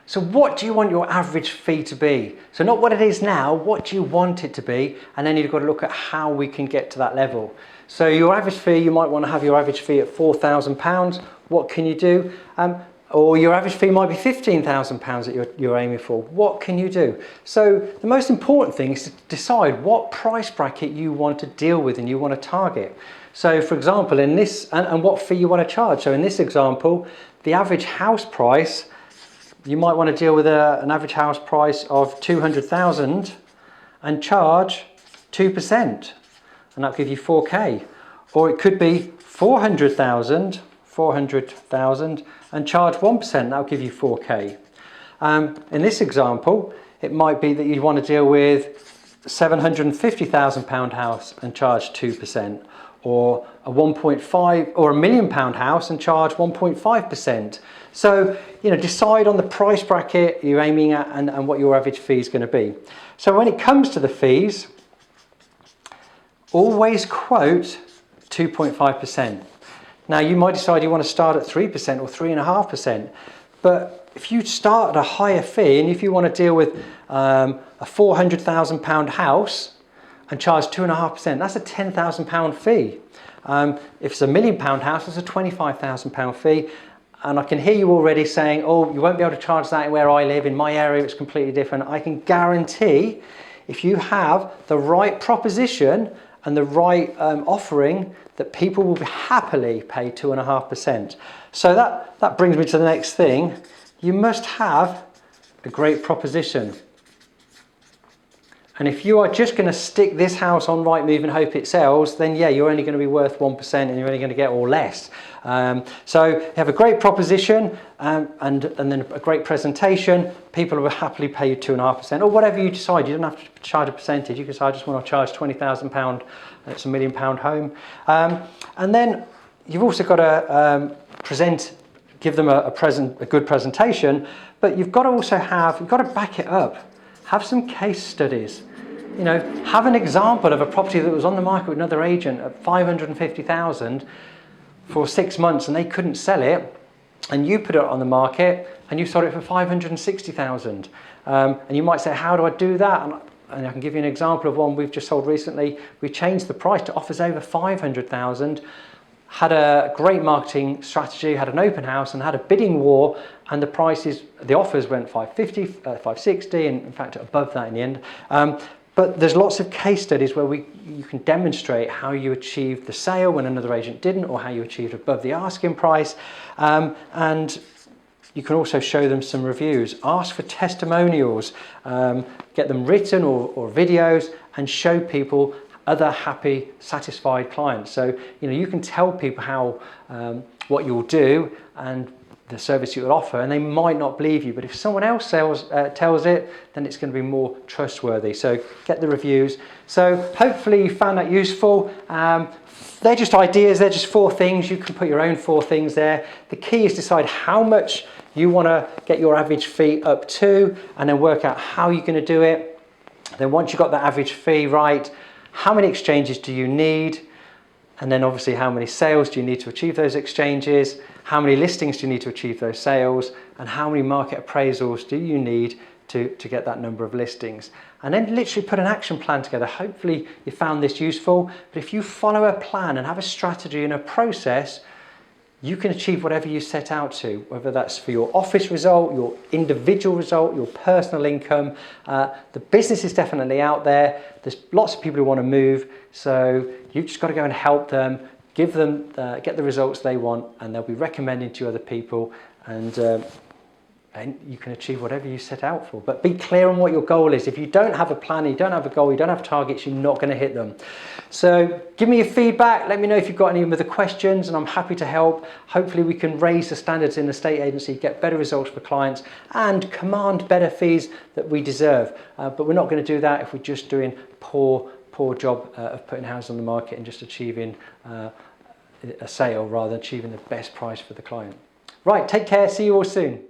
So what do you want your average fee to be? So not what it is now, what do you want it to be? And then you've got to look at how we can get to that level. So your average fee, you might want to have your average fee at £4,000. What can you do? Or your average fee might be £15,000 that you're aiming for. What can you do? So the most important thing is to decide what price bracket you want to deal with and you want to target. So for example, in this, and what fee you want to charge. So in this example, the average house price, you might want to deal with an average house price of 200,000 and charge 2%, and that'll give you 4K. Or it could be 400,000 and charge 1%, that'll give you 4K. In this example, it might be that you want to deal with £750,000 house and charge 2%, or a 1.5 or £1 million house and charge 1.5%. So, decide on the price bracket you're aiming at and what your average fee is going to be. So when it comes to the fees, always quote 2.5%. Now you might decide you want to start at 3% or 3.5%, but if you start at a higher fee and if you want to deal with a £400,000 house and charge 2.5%, that's a £10,000 fee. If it's a £1 million house, it's a £25,000 fee. And I can hear you already saying, oh, you won't be able to charge that where I live. In my area, it's completely different. I can guarantee if you have the right proposition and the right offering, that people will happily pay 2.5%. So that brings me to the next thing. You must have a great proposition. And if you are just going to stick this house on Rightmove and hope it sells, then yeah, you're only going to be worth 1% and you're only going to get or less. So you have a great proposition and then a great presentation, people will happily pay you 2.5%, or whatever you decide. You don't have to charge a percentage. You can say, I just want to charge £20,000, it's a £1 million home. And then you've also got to give them a good presentation, but you've got to also you've got to back it up. Have some case studies. Have an example of a property that was on the market with another agent at 550,000 for 6 months and they couldn't sell it, and you put it on the market and you sold it for 560,000. And you might say, how do I do that? And I can give you an example of one we've just sold recently. We changed the price to offers over 500,000. Had a great marketing strategy, had an open house and had a bidding war, and the offers went 550, 560, and in fact above that in the end. But there's lots of case studies where you can demonstrate how you achieved the sale when another agent didn't, or how you achieved above the asking price. And you can also show them some reviews. Ask for testimonials, get them written or videos, and show people other happy, satisfied clients. So you can tell people how what you'll do and the service you will offer, and they might not believe you, but if someone else tells it, then it's going to be more trustworthy. So get the reviews. So hopefully you found that useful. They're just ideas, they're just 4 things. You can put your own 4 things there. The key is decide how much you want to get your average fee up to, and then work out how you're going to do it. Then once you've got that average fee right, how many exchanges do you need? And then obviously how many sales do you need to achieve those exchanges? How many listings do you need to achieve those sales? And how many market appraisals do you need to get that number of listings? And then literally put an action plan together. Hopefully you found this useful, but if you follow a plan and have a strategy and a process, you can achieve whatever you set out to, whether that's for your office result, your individual result, your personal income. The business is definitely out there. There's lots of people who want to move, so you've just got to go and help them, give them, get the results they want, and they'll be recommending to other people, and you can achieve whatever you set out for. But be clear on what your goal is. If you don't have a plan, you don't have a goal, you don't have targets, you're not going to hit them. So give me your feedback. Let me know if you've got any other questions, and I'm happy to help. Hopefully we can raise the standards in the estate agency, get better results for clients, and command better fees that we deserve. But we're not going to do that if we're just doing poor job of putting houses on the market and just achieving a sale rather than achieving the best price for the client. Right, take care. See you all soon.